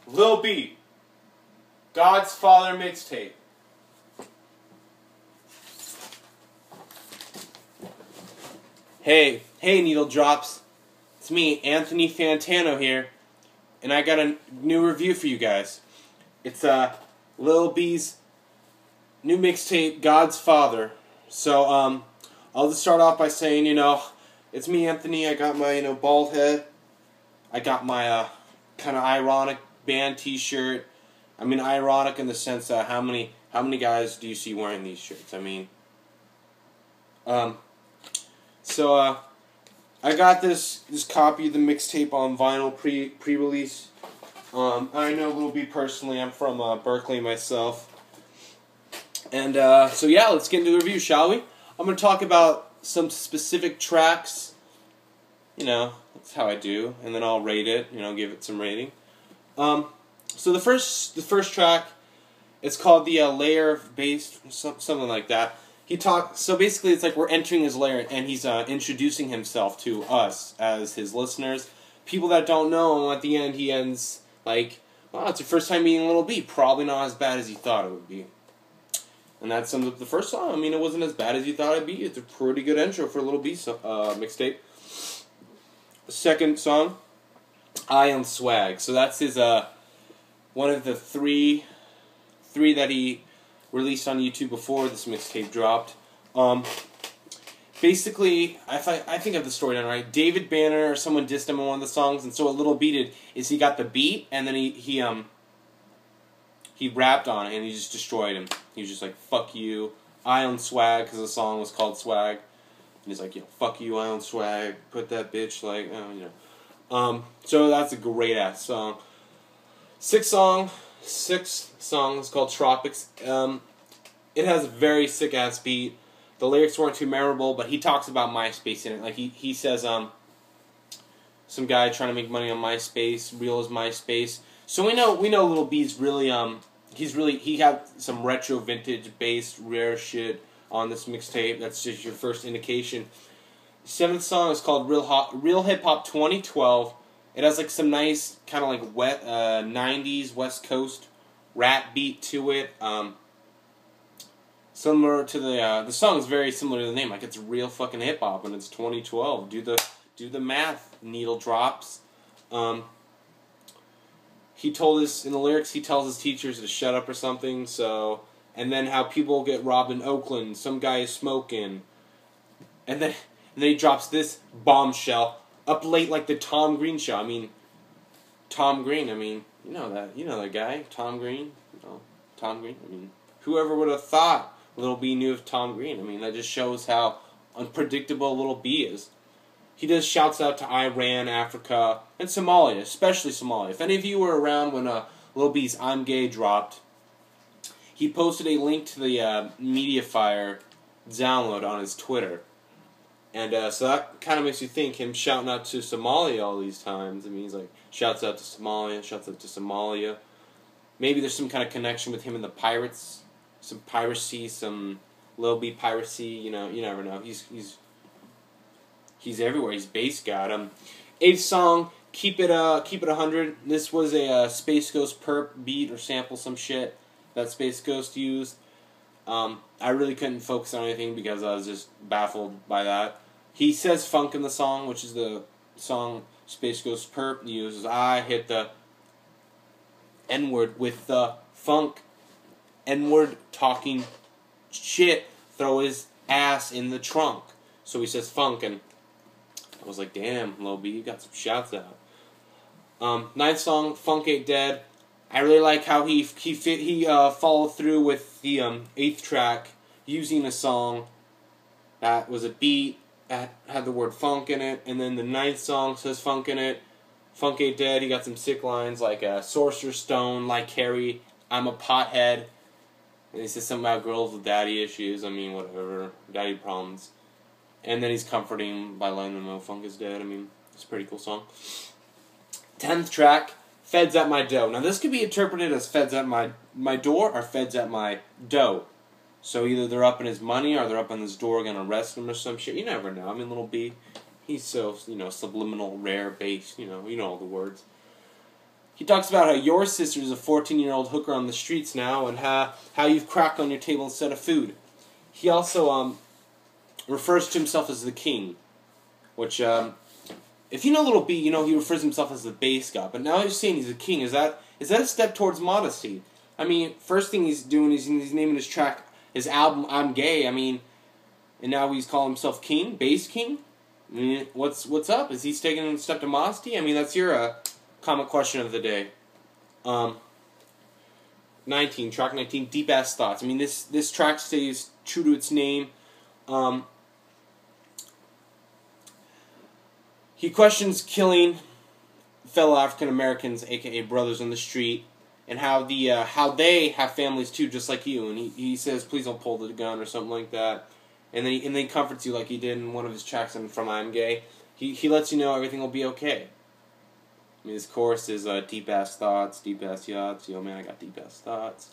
Lil B, God's Father mixtape. Hey Needle Drops. It's me, Anthony Fantana here, and I got a new review for you guys. It's Lil B's new mixtape, God's Father. So I'll just start off by saying, it's me, Anthony. I got my bald head. I got my kind of ironic band T-shirt. I mean, ironic in the sense that how many guys do you see wearing these shirts? I mean, so I got this copy of the mixtape on vinyl pre-release. I know Lil B personally. I'm from Berkeley myself. And so yeah, let's get into the review, shall we? I'm going to talk about some specific tracks. That's how I do, and then I'll rate it. Give it some rating. So the first track, it's called the Layer of Bass, something like that. So basically it's like we're entering his lair, and he's introducing himself to us as his listeners. People that don't know him, at the end he ends like, wow, it's your first time meeting Lil B. Probably not as bad as you thought it would be. And that sums up the first song. I mean, it wasn't as bad as you thought it'd be. It's a pretty good intro for Lil B mixtape. The second song, Eye on Swag. So that's his one of the three that he released on YouTube before this mixtape dropped. Basically, I think of the story down right. David Banner or someone dissed him on one of the songs, and so what Lil B did is he got the beat, and then he rapped on it, and he just destroyed him. He was just like, fuck you, Eye on Swag, because the song was called Swag. And he's like, fuck you, Eye on Swag, put that bitch, like, so that's a great-ass song. Sixth song is called Tropics. It has a very sick-ass beat. The lyrics weren't too memorable, but he talks about MySpace in it. Like, he says, some guy trying to make money on MySpace, real as MySpace. So we know Lil B's really, he had some retro vintage bass, rare shit on this mixtape. That's just your first indication. Seventh song is called Real Hip Hop 2012. It has like some nice kind of like wet 90s West Coast rap beat to it. Similar to the song is very similar to the name. Like, it's real fucking hip hop, and it's 2012. Do the math, Needle Drops. He told us in the lyrics, he tells his teachers to shut up or something. So, and then how people get robbed in Oakland. Some guy is smoking, and then he drops this bombshell. Up late like the Tom Green show. I mean, Tom Green. I mean, you know that guy, Tom Green. Tom Green. I mean, whoever would have thought Lil B knew of Tom Green? I mean, that just shows how unpredictable Lil B is. He does shouts out to Iran, Africa, and Somalia, especially Somalia. If any of you were around when Lil B's I'm Gay dropped, he posted a link to the Mediafire download on his Twitter. And so that kind of makes you think, him shouting out to Somalia all these times. I mean, he's like, shouts out to Somalia, shouts out to Somalia. Maybe there's some kind of connection with him and the pirates. Some piracy, some Lil B piracy, you never know. He's everywhere. He's bass god. Eighth song, Keep It 100. This was a Space Ghost perp beat or sample, some shit that Space Ghost used. I really couldn't focus on anything because I was just baffled by that. He says funk in the song, which is the song Space Ghost perp uses. I hit the N-word with the funk. N-word talking shit. Throw his ass in the trunk. So he says funk, and I was like, damn, Lil B, you got some shouts out. Ninth song, Funk Ain't Dead. I really like how he followed through with the eighth track using a song that was a beat that had the word funk in it, and then the ninth song says funk in it. Funk Ain't Dead. He got some sick lines like Sorcerer's Stone, like Harry, I'm a pothead. And he says something about girls with daddy issues. I mean, whatever, daddy problems. And then he's comforting by letting them know funk is dead. I mean, it's a pretty cool song. 10th track, Feds at My Dough. Now, this could be interpreted as Feds at my door or Feds at my dough. So either they're up in his money or they're up on his door going to arrest him or some shit. You never know. I mean, Lil B, he's so, subliminal, rare, bass, you know all the words. He talks about how your sister is a 14-year-old hooker on the streets now, and how you've crack on your table instead of food. He also refers to himself as the king, which, if you know Little B, you know he refers to himself as the bass god, but now he's saying he's a king. Is that a step towards modesty? I mean, first thing he's doing is he's naming his album, I'm Gay, I mean, and now he's calling himself king, bass king? I mean, what's up? Is he taking a step to modesty? I mean, that's your comment question of the day. 19, track 19, Deep Ass Thoughts. I mean, this track stays true to its name. He questions killing fellow African Americans, aka brothers on the street, and how they have families too, just like you. And he says, please don't pull the gun or something like that. And then he comforts you like he did in one of his tracks from I'm Gay. He lets you know everything will be okay. I mean, his chorus is deep ass thoughts, deep ass yachts. Yo, man, I got deep ass thoughts.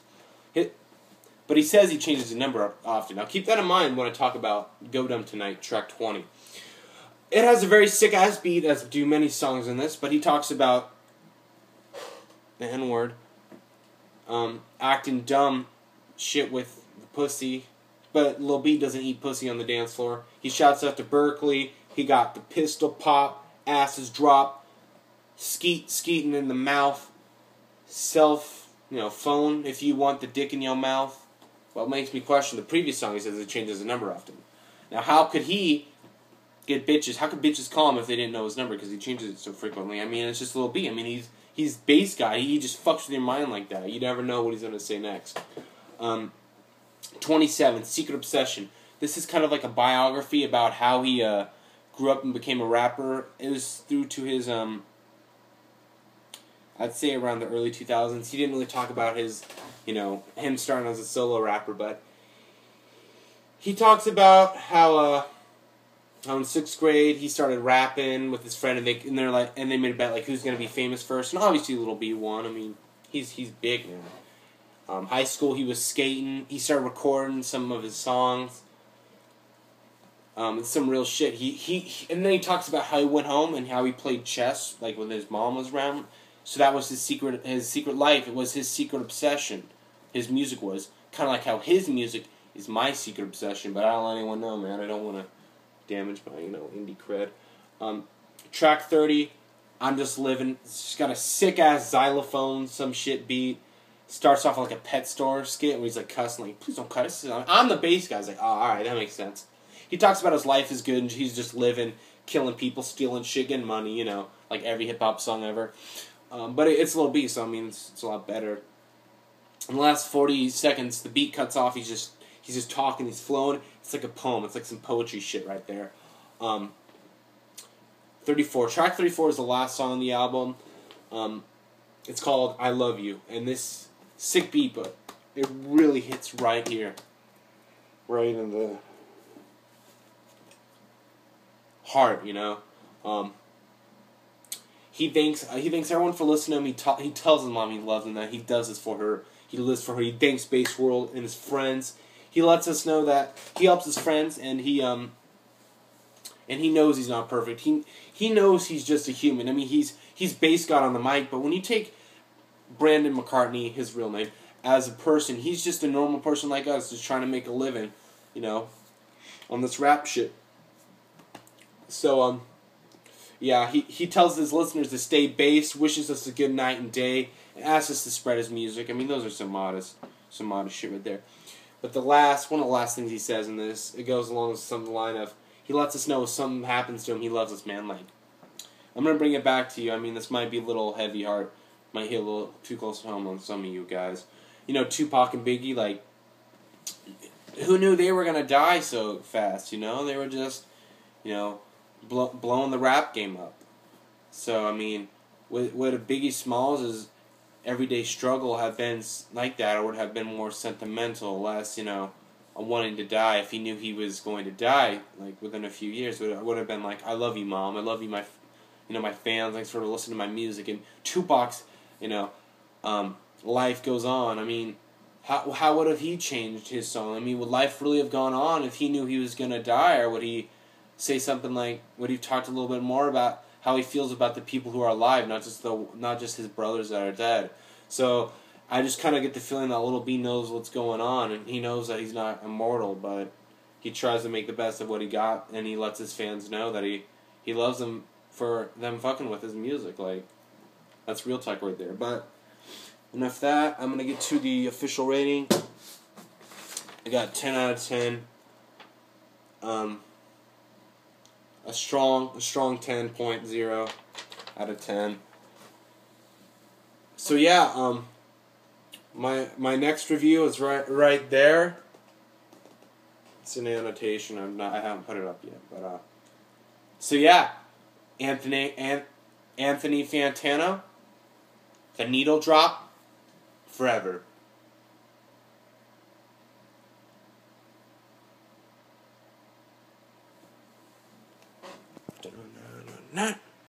But he says he changes the number often. Now, keep that in mind when I talk about Go Dumb Tonight, track 20. It has a very sick ass beat, as do many songs in this. But he talks about the N-word, acting dumb shit with the pussy. But Lil B doesn't eat pussy on the dance floor. He shouts out to Berkeley. He got the pistol pop, asses drop, skeeting in the mouth, phone if you want the dick in your mouth. Well, it makes me question the previous song. He says it changes the number often. Now, how could he get bitches? How could bitches call him if they didn't know his number? Because he changes it so frequently. I mean, it's just Lil B. I mean, he's bass guy. He just fucks with your mind like that. You never know what he's going to say next. 27, Secret Obsession. This is kind of like a biography about how he grew up and became a rapper. It was through to his, I'd say around the early 2000s. He didn't really talk about his, him starting as a solo rapper, but he talks about how in 6th grade he started rapping with his friend, and they made a bet like who's gonna be famous first, and obviously Lil B won. I mean, he's big now. High school, he was skating. He started recording some of his songs. It's some real shit. And then he talks about how he went home and how he played chess, like when his mom was around. So that was his secret life. It was his secret obsession. His music was kind of like how his music is my secret obsession. But I don't let anyone know, man. I don't want to damage my indie cred. Track 30, I'm Just Living. It's just got a sick ass xylophone, some shit beat. Starts off like a pet store skit where he's like cussing, like, please don't cut us. I'm the bass guy. He's like, oh, alright, that makes sense. He talks about his life is good and he's just living, killing people, stealing shit, getting money, like every hip hop song ever. But it's Lil B, so I mean, it's a lot better. In the last 40 seconds, the beat cuts off. He's just talking, he's flowing. It's like a poem. It's like some poetry shit right there. 34. Track 34 is the last song on the album. It's called I Love You, and this sick beat, but it really hits right here, right in the heart, He thanks everyone for listening to him. He tells his mom he loves him, that he does this for her. He lives for her. He thanks Bass World and his friends. He lets us know that he helps his friends, and he knows he's not perfect. He knows he's just a human. I mean, he's bass god on the mic, but when you take Brandon McCartney, his real name, as a person, he's just a normal person like us, just trying to make a living, on this rap shit. So, yeah, he tells his listeners to stay bass, wishes us a good night and day, and asks us to spread his music. I mean, those are some modest shit right there. But one of the last things he says in this, it goes along with some line of, he lets us know if something happens to him, he loves us, man. Like, I'm going to bring it back to you. I mean, this might be a little heavy heart, might hit a little too close to home on some of you guys. Tupac and Biggie, like, who knew they were going to die so fast, They were just, blowing the rap game up. So, I mean, would a Biggie Smalls' everyday struggle have been like that, or would have been more sentimental, less, wanting to die if he knew he was going to die, like, within a few years? Would have been like, I love you, Mom. I love you, my fans. Thanks for listening to my music. And Tupac's, life goes on. I mean, how would have he changed his song? I mean, would life really have gone on if he knew he was going to die, or would he say something like, would he talked a little bit more about how he feels about the people who are alive, not just his brothers that are dead. So I just kind of get the feeling that Little B knows what's going on, and he knows that he's not immortal, but he tries to make the best of what he got, and he lets his fans know that he loves them for them fucking with his music. Like, that's real talk right there. But enough of that. I'm gonna get to the official rating. I got 10 out of 10. A strong 10.0 out of 10. So yeah, my next review is right there. It's an annotation. I haven't put it up yet, but so yeah, Anthony Fantana, the needle drop, forever. Nah.